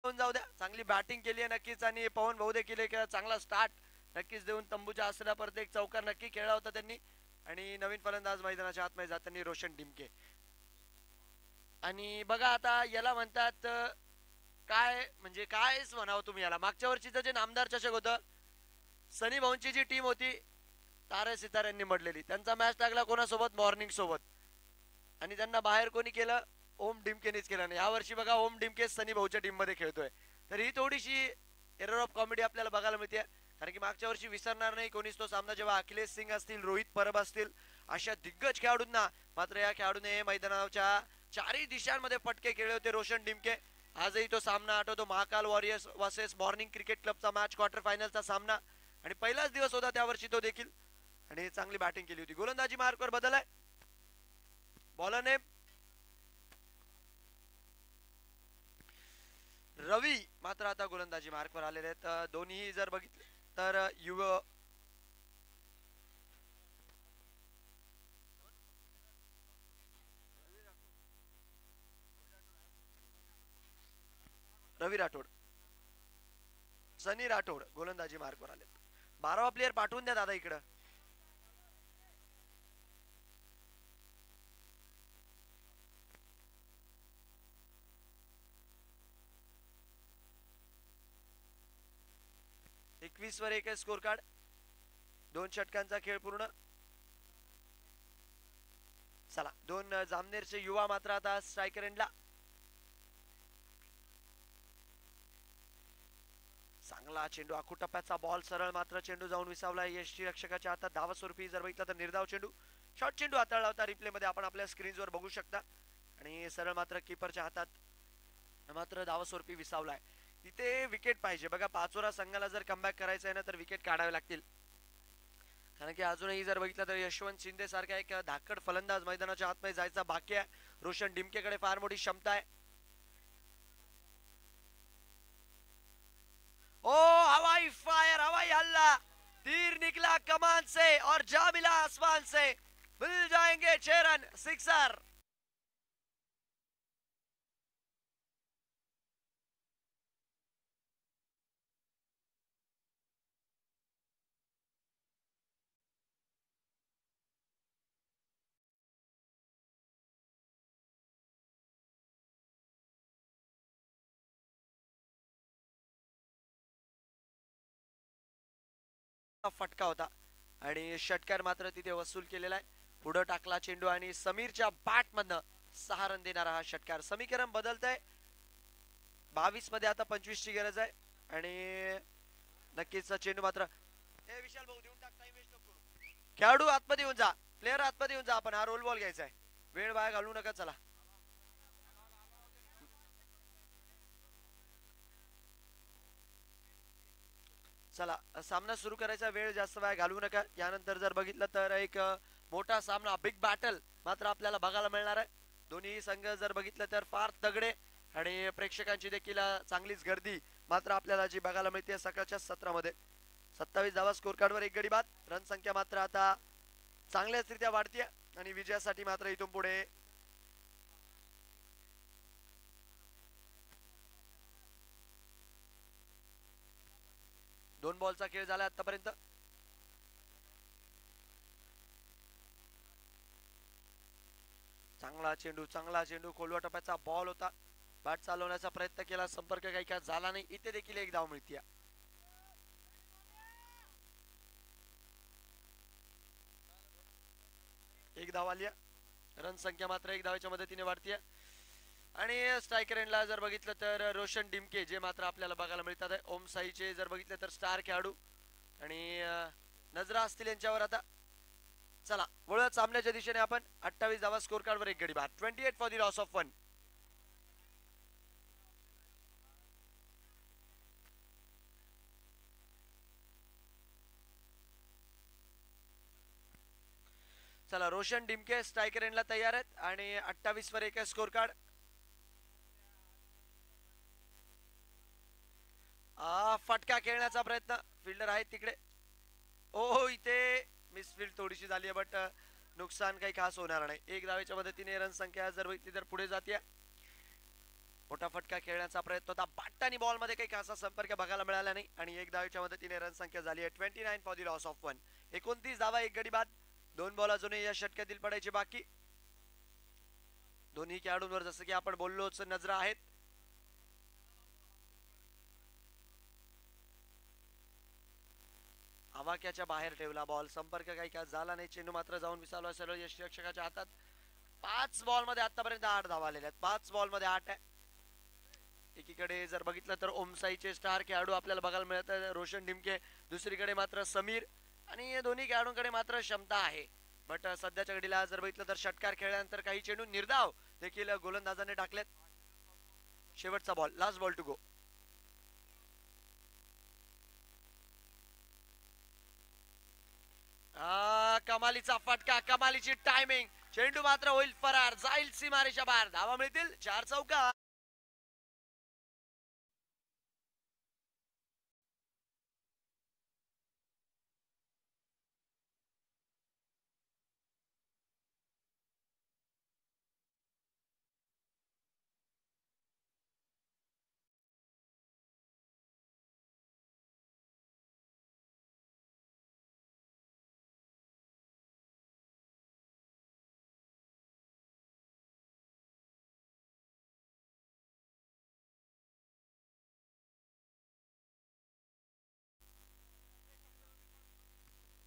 जाऊ द्या, चांगली बॅटिंग केली आहे नक्कीच, आणि पवन भाऊ देखील एक चांगला स्टार्ट नक्कीच देऊन तंबूच्या आसरा परत एक चौकार नक्की खेळला होता त्यांनी. आणि नवीन फलंदाज मैदानाच्या आतमध्ये जाताना रोशन डिमके. आणि बघा आता याला म्हणतात काय, म्हणजे कायच म्हणावं तुम्ही याला. मागच्या वर्षीचं जे नामदार चषक होतं, सनी भाऊंची जी टीम होती तारे सिताऱ्यांनी मडलेली, त्यांचा मॅच लागला कोणासोबत, मॉर्निंग सोबत, आणि त्यांना बाहेर कोणी केलं, ओम डिमकेनेच केलं. नाही, यावर्षी बघा ओम डिमके सनी भाऊच्या टीम मध्ये खेळतोय. तर ही थोडीशी एरर ऑफ कॉमेडी आपल्याला बघायला मिळते, कारण की मागच्या वर्षी विसरणार नाही कोणीच तो सामना, जेव्हा अखिलेश सिंग असतील, रोहित परब असतील, अशा दिग्गज खेळाडूंना मात्र या खेळाडूने मैदानाच्या चारही दिशांमध्ये फटके खेळले होते रोशन डिमके. आजही तो सामना आठवतो, Mahakal warriors versus morning cricket क्लबचा मॅच, क्वार्टर फायनलचा सामना, आणि पहिलाच दिवस होता त्या वर्षी तो देखील, आणि चांगली बॅटिंग केली होती. गोलंदाजी मार्कवर बदल आहे. बॉलरने रवी मात्र आता गोलंदाजी मार्कवर आलेले आहेत. दोन्ही जर बघितले तर रवी राठोड, सनी राठोड गोलंदाजी मार्कवर आले. 12वा प्लेयर पाठवून द्या दादा इकडं. एकवीस वर एक स्कोर कार्ड, 2 षटकांचा खेळ पूर्ण. चला, 2 जामनेरचे युवा मात्र आता स्ट्रायकर एंडला. चांगला चेंडू, आखूटप्प्याचा बॉल सरळ, मात्र चेंडू जाऊन विसावला यष्टी रक्षकाच्या हातात. धावा स्वरूपी जर बघितलं तर निर्धाव चेंडू, शॉर्ट चेंडू हाताळला होता. रिप्ले मध्ये आपण आपल्या स्क्रीनवर बघू शकता. आणि सरळ मात्र कीपरच्या हातात मात्र धावस्वरूपी विसावलाय. तिथे विकेट पाहिजे बघा. पाचोरा संघाला जर कमबॅक करायचं आहे ना तर विकेट काढावे लागतील. कारण की अजूनही जर बघितलं तर यशवंत शिंदे सारखा एक धाकड फलंदाज मैदानाच्या आतमध्ये जायचा बाकी आहे. रोशन डिमकेकडे फार मोठी क्षमता आहे. ओ हवाई फायर, हवाई हल्ला, तीर निकला कमान से और जा मिला आसमान से. मिल जाएंगे 6 रन, सिक्सर. फटका होता आणि षटकार मात्र तिथे वसूल केलेला आहे. पुढे टाकला चेंडू आणि समीरच्या बॅट मधनं 6 रन देणारा हा षटकार. समीकरण बदलत आहे. 22 मध्ये आता 25 ची गरज आहे. आणि नक्कीच चेंडू मात्र विशाल भाऊ देऊन टाक, टाइम वेस्ट नको करू. खेळाडू आतमध्ये येऊन जा, प्लेयर आतमध्ये येऊन जा. आपण हा रोल बॉल घ्यायचा आहे. वेळ वाया घालू नका. चला चला सामना सुरू करायचा. वेळ जास्त वाया घालवू नका. यानंतर जर बघितलं तर एक मोठा सामना, बिग बॅटल मात्र आपल्याला बघायला मिळणार आहे. दोन्ही संघ जर बघितलं तर फार तगडे आणि प्रेक्षकांची देखील चांगलीच गर्दी मात्र आपल्याला जी बघायला मिळते सकाळच्या सत्रामध्ये. 27 धावा स्कोर कार्डवर एक गडी बाद. रन संख्या मात्र आता चांगल्याचरित्या वाढते आणि विजयासाठी मात्र इथून पुढे दोन बॉलचा खेळ झाला आतापर्यंत. चांगला चेंडू खोलवा टप्प्याचा बॉल होता. बॅट चालवण्याचा प्रयत्न केला, संपर्क काही काय झाला नाही. इथे देखील एक धाव मिळते. एक धाव आली. रन संख्या मात्र एक धावेच्या मदतीने वाढते. आणि स्ट्रायकर एंडला जर बघितलं तर रोशन डिमके जे मात्र आपल्याला बघायला मिळतात. ओम साईचे जर बघितलं तर स्टार खेळाडू आणि नजरा असतील यांच्यावर आता. चला वळत सामन्याच्या दिशेने आपण. 28 धावा स्कोर कार्डवर एक गडी बाद. 28 फॉर द लॉस ऑफ 1. चला रोशन डिमके स्ट्रायकर एंडला तयार आहेत आणि 28 वर एक स्कोर कार्ड. फटका खेळण्याचा प्रयत्न, फिल्डर आहेत तिकडे. ओ इथे मिसफील्ड थोडीशी झाली आहे बट नुकसान काही खास होणार नाही. एक धावेच्या मदतीने रन संख्या जर बघितली तर पुढे जाते. मोठा फटका खेळण्याचा प्रयत्न होता. बॅट आणि बॉल मध्ये काही खासा संपर्क बघायला मिळाला नाही आणि एक धावेच्या मदतीने रन संख्या झाली आहे 29 फॉर द लॉस ऑफ 1. 29 धावा एक गडी बाद. दोन बॉल अजूनही या षटकातील पडायचे बाकी. दोन्ही खेळाडूंवर जसं की आपण बोललोच नजरा आहेत. आवाक्याच्या बाहेर ठेवला बॉल, संपर्क काही काय झाला नाही. चेंडू मात्र जाऊन विसावला सरळ यष्टीरक्षकाच्या हातात. 5 बॉल मध्ये आतापर्यंत 8 धावा आलेल्या आहेत. 5 बॉल मध्ये 8 आहे. एकीकडे जर बघितलं तर ओमसाईचे स्टार खेळाडू आपल्याला बघायला मिळत आहे रोशन डिमके. दुसरीकडे मात्र समीर. आणि दोन्ही खेळाडूंकडे मात्र क्षमता आहे. बट सध्याच्या घडीला जर बघितलं तर षटकार खेळल्यानंतर काही चेंडू निर्धाव देखील गोलंदाजाने टाकलेत. शेवटचा ball, last ball to go. कमालीचा फटका, कमालीची टायमिंग. चेंडू मात्र होईल फरार, जाईल सीमारेषा बाहेर. धावा मिळतील 4 चौका.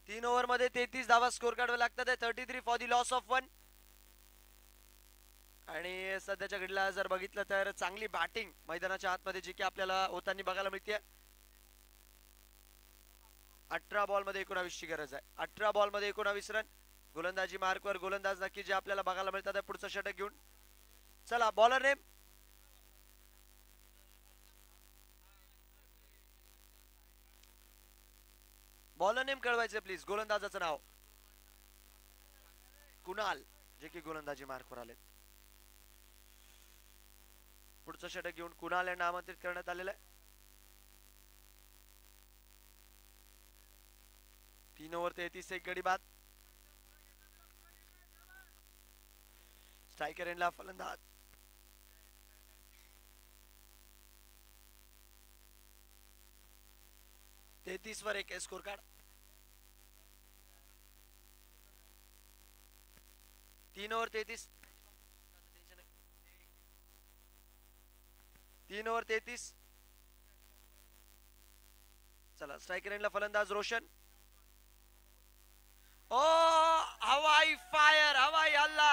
तीन ओव्हर मध्ये 33 धावा स्कोर काढावे लागतात. 33 फॉर दी लॉस ऑफ 1. आणि सध्याच्या घडीला जर बघितलं तर चांगली बॅटिंग मैदानाच्या आतमध्ये जी की आपल्याला होताना बघायला मिळते. 18 बॉल मध्ये 19 ची गरज आहे. 18 बॉल मध्ये 19 रन. गोलंदाजी मार्कवर गोलंदाज नक्की जे आपल्याला बघायला मिळतात पुढचं षटक घेऊन. चला बॉलर नेम. बॉलर नेम कळवायचे प्लीज. गोलंदाजाचं नाव कुणाल, जे की गोलंदाजी मार्कवर आले. पुढचं षटक घेऊन कुणाल यांना आमंत्रित करण्यात आलेलं आहे. 3 ओव्हर 33 एक गडी बाद. स्ट्रायकर एंडला फलंदाज. तेहतीस वर एक स्कोर कार्ड. 3 ओव्हर 33. 3 ओव्हर 33. चला स्ट्रायकर एंडला फलंदाज रोशन. ओ हवाई फायर, हवाई हल्ला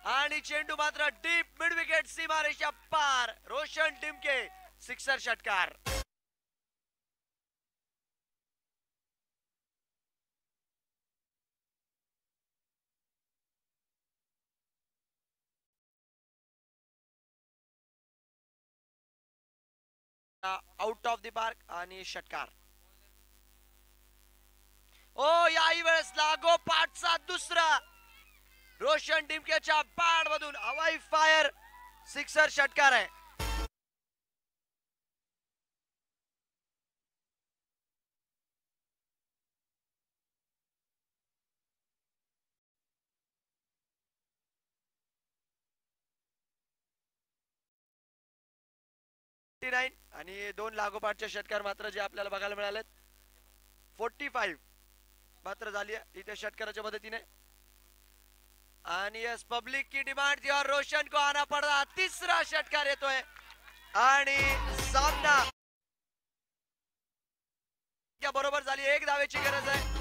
आणि चेंडू मात्र डीप मिड विकेट सीमारेषा पार. रोशन टिमके सिक्सर षटकार. आउट ऑफ द पार्क आणि षटकार. ओ याही वेळेस लागोपाठचा दुसरा. रोशन टिमकेच्या बॅट मधून हवाई फायर सिक्सर षटकार आहे. आणि 2 लागोपाठचे षटकार मात्र जे आपल्याला बघायला मिळाले. 45 मात्र झाली इथे षटकाराच्या मदतीने. आणि यस पब्लिक की डिमांड थी और रोशन को आना पड़ा. तिसरा षटकार येतोय आणि सामना बरोबर झाली. 1 धावेची गरज आहे.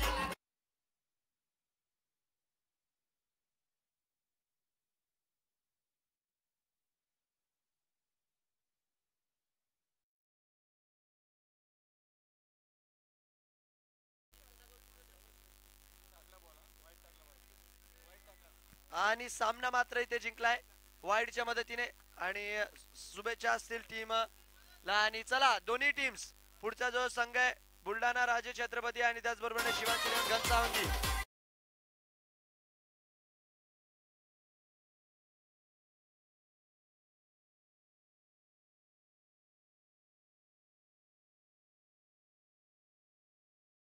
आणि सामना मात्र इथे जिंकलाय वाईडच्या मदतीने. आणि शुभेच्छा असतील टीम ला. आणि चला दोन्ही टीम्स पुढचा जो संघ आहे बुलढाणा राजे छत्रपती आणि त्याचबरोबर शिवाजी घनसावंगी